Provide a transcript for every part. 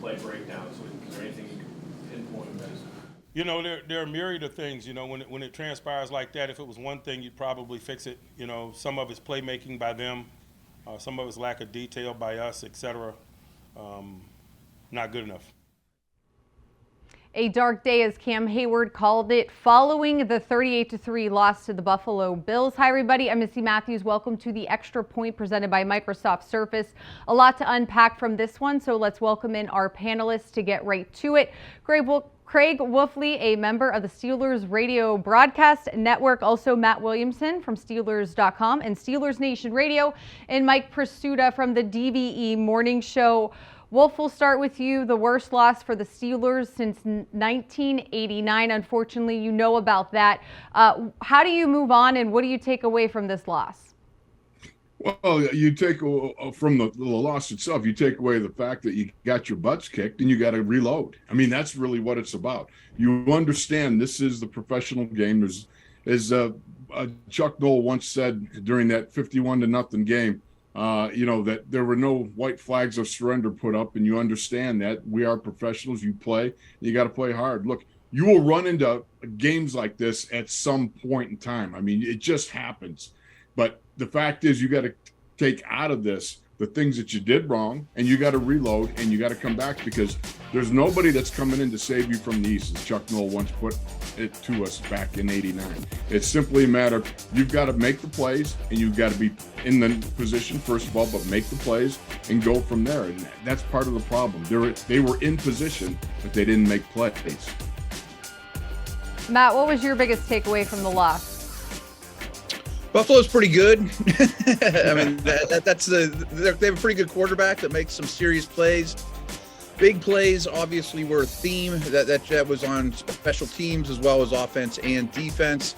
play breakdown. So is there anything you can pinpoint that is? You know, there are a myriad of things. You know, when it transpires like that, if it was one thing, you'd probably fix it. You know, some of it's playmaking by them, some of it's lack of detail by us, etc. Not good enough. A dark day, as Cam Hayward called it, following the 38-3 loss to the Buffalo Bills. Hi, everybody. I'm Missi Matthews. Welcome to the Extra Point presented by Microsoft Surface. A lot to unpack from this one, so let's welcome in our panelists to get right to it. Craig Wolfley, a member of the Steelers Radio Broadcast Network, also Matt Williamson from Steelers.com and Steelers Nation Radio, and Mike Prisuta from the DVE Morning Show. Wolf, we'll start with you. The worst loss for the Steelers since 1989. Unfortunately, you know about that. How do you move on, and what do you take away from this loss? Well, you take from the loss itself, you take away the fact that you got your butts kicked and you got to reload. I mean, that's really what it's about. You understand this is the professional game. There's, as Chuck Noll once said during that 51-0 game, you know, that there were no white flags of surrender put up, and you understand that we are professionals. You play, you got to play hard. Look, you will run into games like this at some point in time. I mean, it just happens. But the fact is, you got to take out of this the things that you did wrong, and you got to reload, and you got to come back, because there's nobody that's coming in to save you from the East, as Chuck Noll once put it to us back in '89. It's simply a matter of you've got to make the plays, and you've got to be in the position, first of all, but make the plays and go from there. And that's part of the problem. They were in position, but they didn't make plays. Matt, what was your biggest takeaway from the loss? Buffalo's pretty good. I mean, they have a pretty good quarterback that makes some serious plays. Big plays obviously were a theme that was on special teams as well as offense and defense.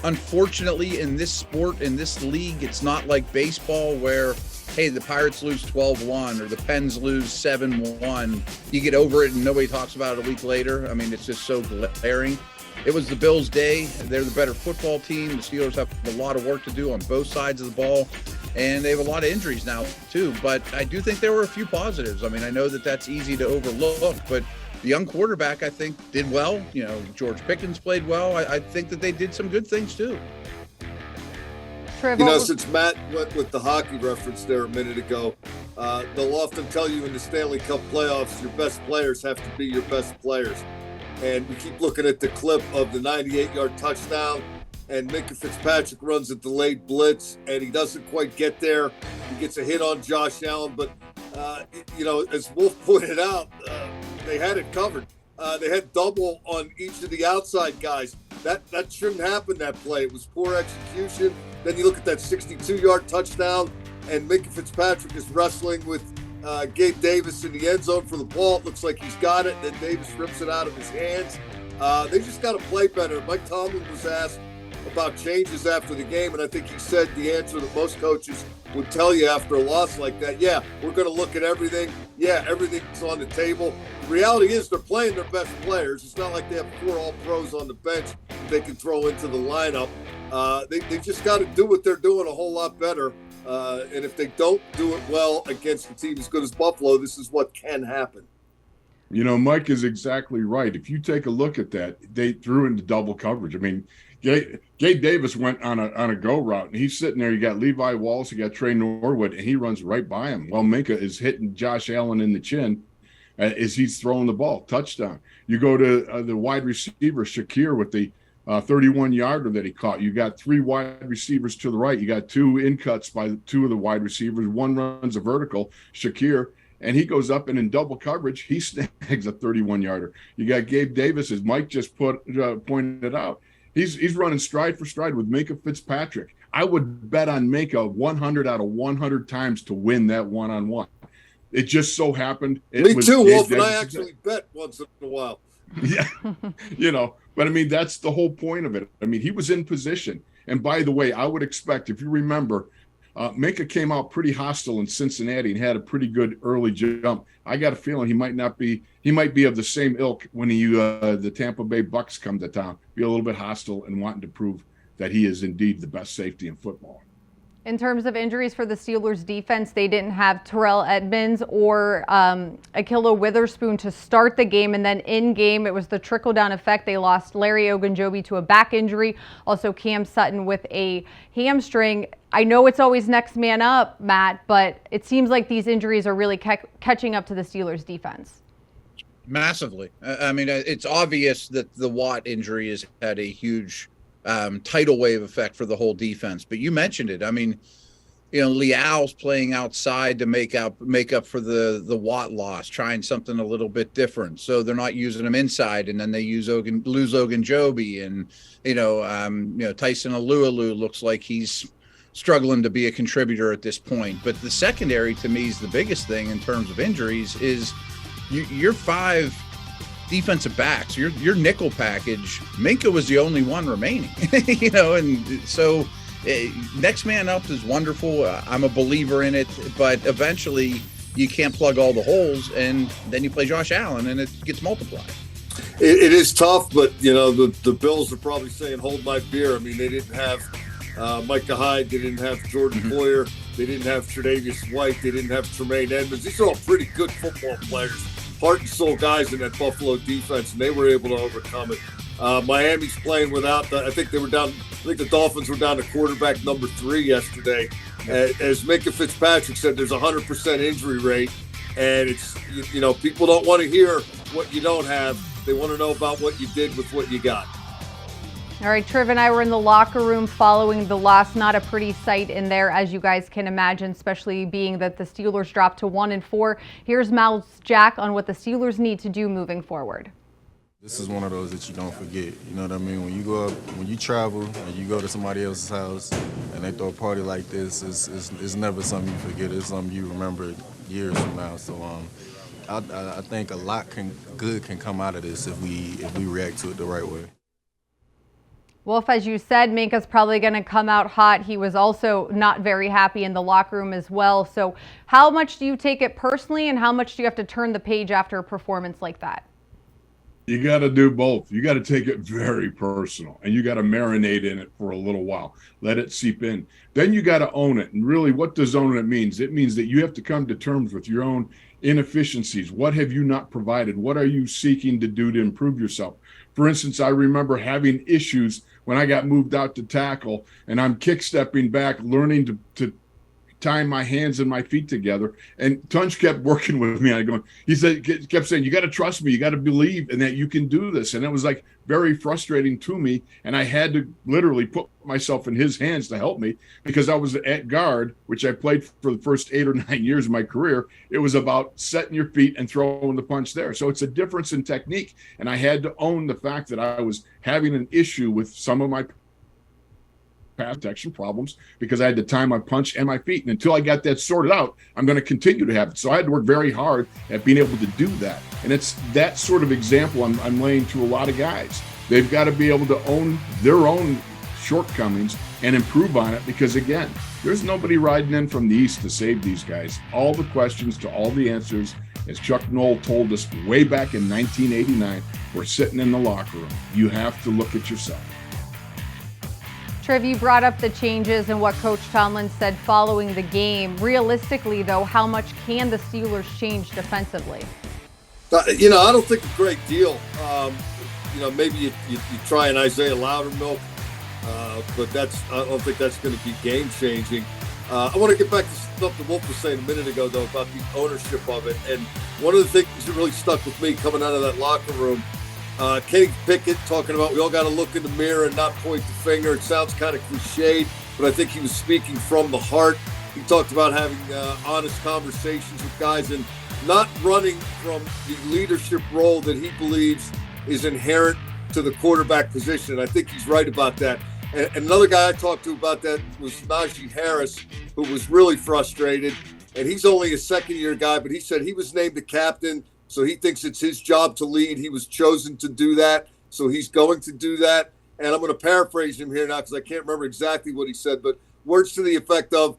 Unfortunately, in this sport, in this league, it's not like baseball where, hey, the Pirates lose 12-1 or the Pens lose 7-1. You get over it and nobody talks about it a week later. I mean, it's just so glaring. It was the Bills' day. They're the better football team. The Steelers have a lot of work to do on both sides of the ball, and they have a lot of injuries now, too. But I do think there were a few positives. I mean, I know that that's easy to overlook, but the young quarterback, I think, did well. You know, George Pickens played well. I think that they did some good things, too. You know, since Matt went with the hockey reference there a minute ago, they'll often tell you in the Stanley Cup playoffs, your best players have to be your best players. And we keep looking at the clip of the 98-yard touchdown, and Minkah Fitzpatrick runs a delayed blitz, and he doesn't quite get there. He gets a hit on Josh Allen, but, you know, as Wolf pointed out, they had it covered. They had double on each of the outside guys. That shouldn't happen, that play. It was poor execution. Then you look at that 62-yard touchdown, and Minkah Fitzpatrick is wrestling with Gabe Davis in the end zone for the ball. It looks like he's got it. Then Davis rips it out of his hands. They just got to play better. Mike Tomlin was asked about changes after the game, and I think he said the answer that most coaches would tell you after a loss like that. Yeah, we're going to look at everything. Yeah, everything's on the table. The reality is they're playing their best players. It's not like they have 4 all-pros on the bench that they can throw into the lineup. They just got to do what they're doing a whole lot better. And if they don't do it well against a team as good as Buffalo, this is what can happen. You know, Mike is exactly right. If you take a look at that, they threw into double coverage. I mean, Gabe Davis went on a go route, and he's sitting there. You got Levi Wallace, you got Trey Norwood, and he runs right by him. Well, Minkah is hitting Josh Allen in the chin as he's throwing the ball. Touchdown. You go to the wide receiver, Shakir, with the 31-yarder that he caught. You got 3 wide receivers to the right. You got 2 in cuts by 2 of the wide receivers. One runs a vertical, Shakir, and he goes up and in double coverage, he snags a 31-yarder. You got Gabe Davis, as Mike just pointed out. He's running stride for stride with Minkah Fitzpatrick. I would bet on Minkah 100 out of 100 times to win that one-on-one. It just so happened. Me too, Wolf, and I actually bet once in a while. Yeah, you know, but I mean, that's the whole point of it. I mean, he was in position. And by the way, I would expect, if you remember, Minkah came out pretty hostile in Cincinnati and had a pretty good early jump. I got a feeling he might be of the same ilk when the Tampa Bay Bucks come to town, be a little bit hostile and wanting to prove that he is indeed the best safety in football. In terms of injuries for the Steelers defense, they didn't have Terrell Edmonds or Akilo Witherspoon to start the game. And then in game, it was the trickle-down effect. They lost Larry Ogunjobi to a back injury. Also Cam Sutton with a hamstring. I know it's always next man up, Matt, but it seems like these injuries are really catching up to the Steelers defense. Massively. I mean, it's obvious that the Watt injury has had a huge tidal wave effect for the whole defense. But you mentioned it. I mean, Leal's playing outside to make up for the Watt loss, trying something a little bit different. So they're not using him inside, and then they lose Ogunjobi, and Tyson Alualu looks like he's struggling to be a contributor at this point. But the secondary, to me, is the biggest thing in terms of injuries. Is your 5 defensive backs, your nickel package. Minka was the only one remaining, and so next man up is wonderful. I'm a believer in it, but eventually you can't plug all the holes, and then you play Josh Allen, and it gets multiplied. It is tough, but the Bills are probably saying, "Hold my beer." I mean, they didn't have Micah Hyde, they didn't have Jordan Poyer, they didn't have Tre'Davious White, they didn't have Tremaine Edmonds. These are all pretty good football players, heart and soul guys in that Buffalo defense, and they were able to overcome it. Miami's playing without I think the Dolphins were down to quarterback number 3 yesterday. As Minka Fitzpatrick said, there's a 100% injury rate, and it's, people don't want to hear what you don't have. They want to know about what you did with what you got. All right, Triv and I were in the locker room following the loss. Not a pretty sight in there, as you guys can imagine, especially being that the Steelers dropped to 1-4. Here's Miles Jack on what the Steelers need to do moving forward. This is one of those that you don't forget. You know what I mean? When you go up, when you travel and you go to somebody else's house and they throw a party like this, it's never something you forget. It's something you remember years from now. So I think a lot good can come out of this if we react to it the right way. Wolf, as you said, Minka's probably going to come out hot. He was also not very happy in the locker room as well. So how much do you take it personally, and how much do you have to turn the page after a performance like that? You got to do both. You got to take it very personal, and you got to marinate in it for a little while. Let it seep in. Then you got to own it. And really, what does own it means? It means that you have to come to terms with your own inefficiencies. What have you not provided? What are you seeking to do to improve yourself? For instance, I remember having issues when I got moved out to tackle, and I'm kick-stepping back, learning to tie my hands and my feet together. And Tunch kept working with me. He kept saying, "You got to trust me. You got to believe in that you can do this." And it was like very frustrating to me. And I had to literally put myself in his hands to help me, because I was at guard, which I played for the first 8 or 9 years of my career. It was about setting your feet and throwing the punch there. So it's a difference in technique. And I had to own the fact that I was having an issue with some of my pass protection problems, because I had to time my punch and my feet. And until I got that sorted out, I'm going to continue to have it. So I had to work very hard at being able to do that. And it's that sort of example I'm laying to a lot of guys. They've got to be able to own their own shortcomings and improve on it, because again, there's nobody riding in from the East to save these guys. All the questions to all the answers, as Chuck Noll told us way back in 1989, we're sitting in the locker room. You have to look at yourself. Triv, you brought up the changes and what Coach Tomlin said following the game. Realistically, though, how much can the Steelers change defensively? I don't think a great deal. Maybe you try an Isaiah Loudermilk, but I don't think that's going to be game-changing. I want to get back to something Wolf was saying a minute ago, though, about the ownership of it. And one of the things that really stuck with me coming out of that locker room, Kenny Pickett talking about we all got to look in the mirror and not point the finger. It sounds kind of cliched, but I think he was speaking from the heart. He talked about having honest conversations with guys and not running from the leadership role that he believes is inherent to the quarterback position. And I think he's right about that. And another guy I talked to about that was Najee Harris, who was really frustrated. And he's only a second-year guy, but he said he was named the captain, so he thinks it's his job to lead. He was chosen to do that, so he's going to do that. And I'm going to paraphrase him here now because I can't remember exactly what he said, but words to the effect of,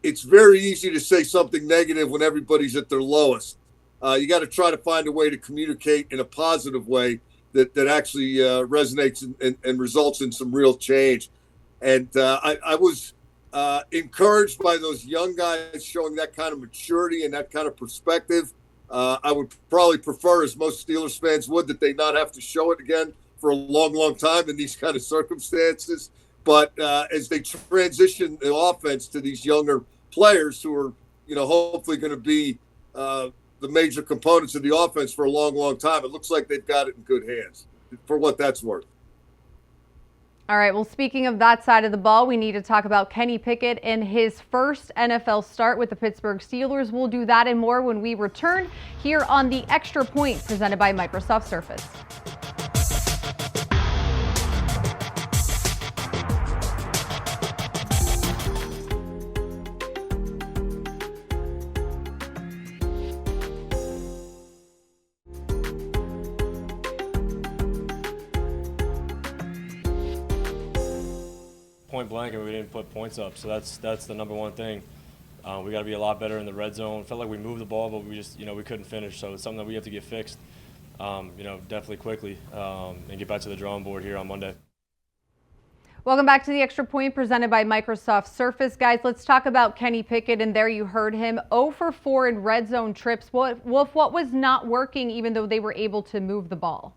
it's very easy to say something negative when everybody's at their lowest. You got to try to find a way to communicate in a positive way that actually resonates and results in some real change. And I was encouraged by those young guys showing that kind of maturity and that kind of perspective. I would probably prefer, as most Steelers fans would, that they not have to show it again for a long, long time in these kind of circumstances. But as they transition the offense to these younger players who are, hopefully going to be the major components of the offense for a long, long time, it looks like they've got it in good hands, for what that's worth. All right, well, speaking of that side of the ball, we need to talk about Kenny Pickett and his first NFL start with the Pittsburgh Steelers. We'll do that and more when we return here on the Extra Point presented by Microsoft Surface. Point blank, and we didn't put points up, so that's the number one thing. We got to be a lot better in the red zone. Felt like we moved the ball, but we just we couldn't finish. So it's something that we have to get fixed, definitely quickly, and get back to the drawing board here on Monday. Welcome back to the Extra Point presented by Microsoft Surface. Guys, let's talk about Kenny Pickett, and there you heard him, 0 for 4 in red zone trips. What was not working, even though they were able to move the ball?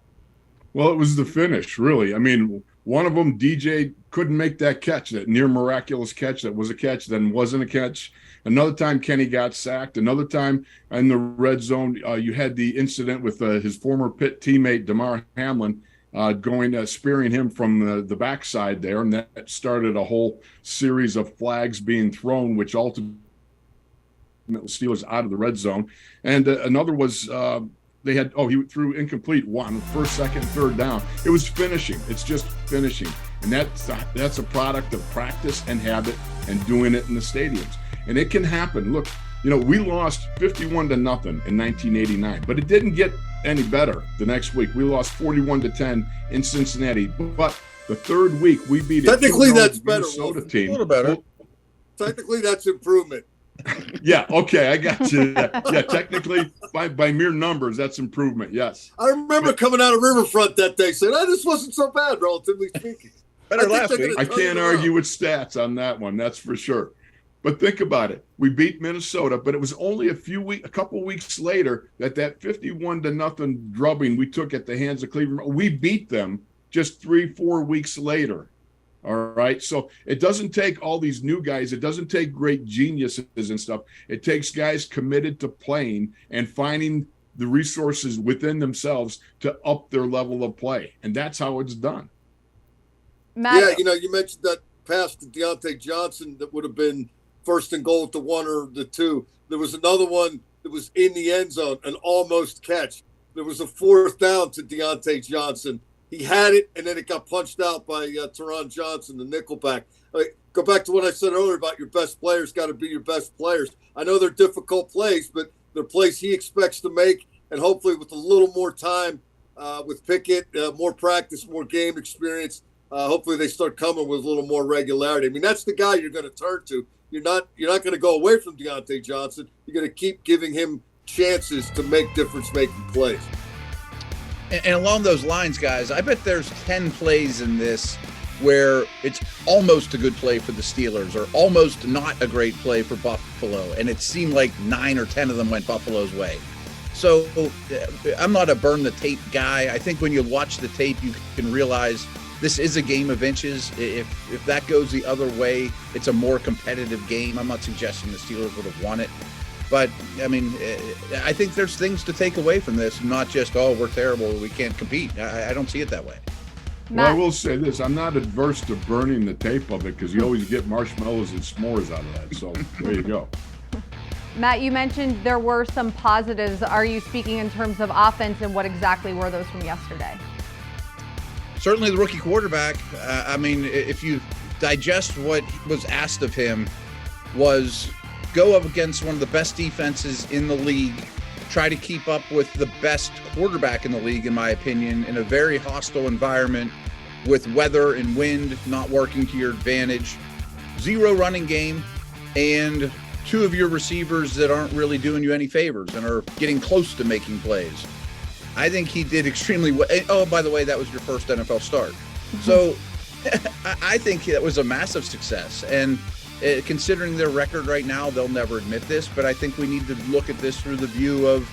Well, it was the finish, really. I mean, one of them, DJ, couldn't make that catch, that near miraculous catch that was a catch, then wasn't a catch. Another time, Kenny got sacked. Another time in the red zone, you had the incident with his former Pitt teammate, Damar Hamlin, spearing him from the backside there, and that started a whole series of flags being thrown, which ultimately Steelers out of the red zone. And another was he threw incomplete one, first, second, third down. It was finishing. It's just finishing. And that's a product of practice and habit and doing it in the stadiums. And it can happen. Look, we lost 51-0 in 1989, but it didn't get any better the next week. We lost 41-10 in Cincinnati. But the third week, we beat technically that's better. Minnesota team. A little better. Technically, that's improvement. Yeah, okay, I got you. Yeah, technically, by mere numbers, that's improvement, yes. I remember coming out of Riverfront that day saying, this wasn't so bad, relatively speaking. Better last week. I can't argue with stats on that one, that's for sure. But think about it. We beat Minnesota, but it was only a couple weeks later that 51-0 drubbing we took at the hands of Cleveland. We beat them just 3-4 weeks later. All right. So it doesn't take all these new guys. It doesn't take great geniuses and stuff. It takes guys committed to playing and finding the resources within themselves to up their level of play. And that's how it's done. Matt, yeah, you mentioned that pass to Deontay Johnson that would have been first and goal at the 1 or the 2. There was another one that was in the end zone, an almost catch. There was a 4th down to Deontay Johnson. He had it, and then it got punched out by Teron Johnson, the nickelback. Go back to what I said earlier about your best players got to be your best players. I know they're difficult plays, but they're plays he expects to make, and hopefully with a little more time with Pickett, more practice, more game experience, hopefully they start coming with a little more regularity. I mean, that's the guy you're going to turn to. You're not going to go away from Deontay Johnson. You're going to keep giving him chances to make difference-making plays. And along those lines, guys, I bet there's 10 plays in this where it's almost a good play for the Steelers or almost not a great play for Buffalo. And it seemed like 9 or 10 of them went Buffalo's way. So I'm not a burn the tape guy. I think when you watch the tape, you can realize this is a game of inches. If that goes the other way, it's a more competitive game. I'm not suggesting the Steelers would have won it. But, I mean, I think there's things to take away from this, not just, we're terrible, we can't compete. I don't see it that way. Well, I will say this. I'm not adverse to burning the tape of it because you always get marshmallows and s'mores out of that. So there you go. Matt, you mentioned there were some positives. Are you speaking in terms of offense, and what exactly were those from yesterday? Certainly the rookie quarterback. I mean, if you digest what was asked of him, was go up against one of the best defenses in the league, try to keep up with the best quarterback in the league, in my opinion, in a very hostile environment with weather and wind not working to your advantage, 0 running game, and 2 of your receivers that aren't really doing you any favors and are getting close to making plays. I think he did extremely well. Oh, by the way, that was your first NFL start. So I think that was a massive success. And Considering their record right now, they'll never admit this, but I think we need to look at this through the view of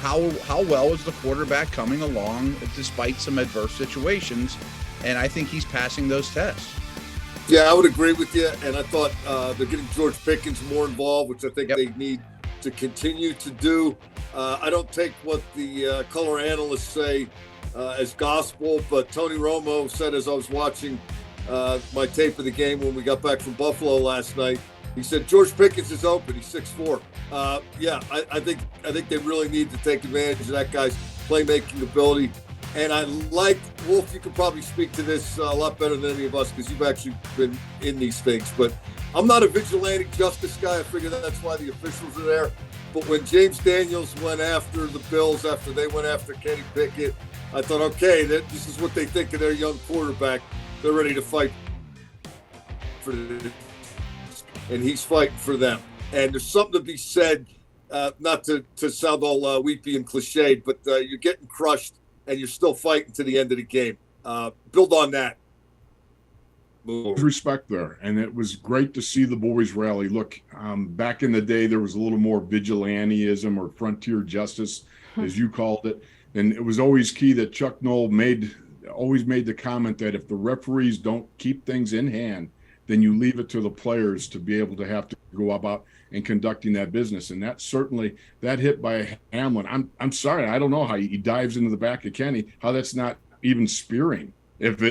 how well is the quarterback coming along despite some adverse situations, and I think he's passing those tests. Yeah, I would agree with you, and I thought they're getting George Pickens more involved, which I think they need to continue to do. I don't take what the color analysts say as gospel, but Tony Romo said as I was watching my tape of the game when we got back from Buffalo last night, he said George Pickens is open. He's 6'4". Yeah, I think they really need to take advantage of that guy's playmaking ability. And I like, Wolf, you could probably speak to this a lot better than any of us because you've actually been in these things. But I'm not a vigilante justice guy. I figure that's why the officials are there. But when James Daniels went after the Bills, after they went after Kenny Pickett, I thought, okay, this is what they think of their young quarterback. They're ready to fight for this, and he's fighting for them. And there's something to be said, not to sound all weepy and cliched, but you're getting crushed and you're still fighting to the end of the game. Build on that. There's respect there, and it was great to see the boys rally. Look, back in the day, there was a little more vigilanteism or frontier justice, as you called it, and it was always key that Chuck Noll always made the comment that if the referees don't keep things in hand, then you leave it to the players to be able to have to go about and conducting that business. And that certainly, that hit by Hamlin, I'm sorry, I don't know how he dives into the back of Kenny, how that's not even spearing, if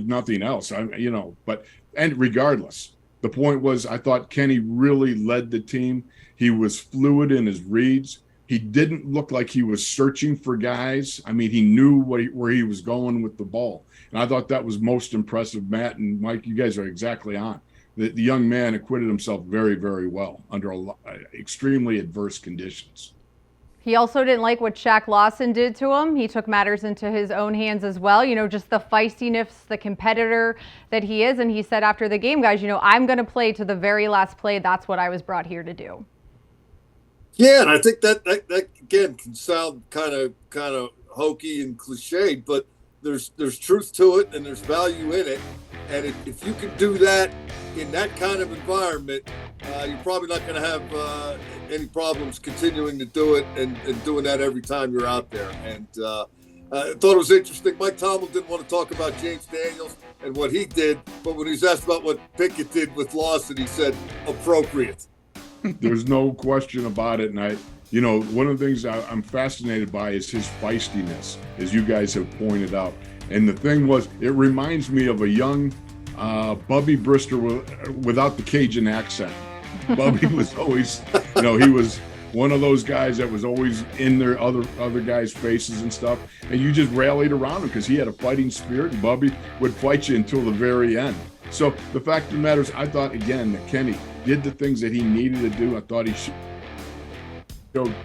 nothing else. And regardless, the point was, I thought Kenny really led the team. He was fluid in his reads. He didn't look like he was searching for guys. I mean, he knew where he was going with the ball. And I thought that was most impressive. Matt and Mike, you guys are exactly on. The young man acquitted himself very, very well under extremely adverse conditions. He also didn't like what Shaq Lawson did to him. He took matters into his own hands as well. Just the feistiness, the competitor that he is. And he said after the game, guys, I'm going to play to the very last play. That's what I was brought here to do. Yeah, and I think that again can sound kind of hokey and cliched, but there's truth to it and there's value in it. And if you can do that in that kind of environment, you're probably not going to have any problems continuing to do it and doing that every time you're out there. And I thought it was interesting. Mike Tomlin didn't want to talk about James Daniels and what he did, but when he was asked about what Pickett did with Lawson, he said appropriate. There's no question about it. And one of the things I'm fascinated by is his feistiness, as you guys have pointed out. And the thing was, it reminds me of a young Bubby Brister without the Cajun accent. Bubby was always, he was one of those guys that was always in their other guys' faces and stuff. And you just rallied around him because he had a fighting spirit, and Bubby would fight you until the very end. So the fact of the matter is, I thought, again, that Kenny did the things that he needed to do. I thought he showed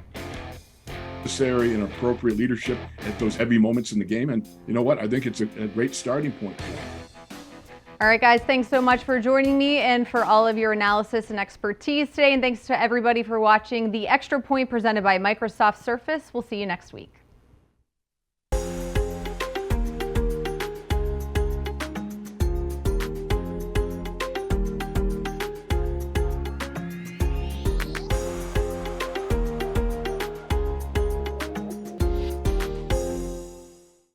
necessary and appropriate leadership at those heavy moments in the game. And you know what? I think it's a great starting point for him. All right, guys, thanks so much for joining me and for all of your analysis and expertise today. And thanks to everybody for watching the Extra Point presented by Microsoft Surface. We'll see you next week.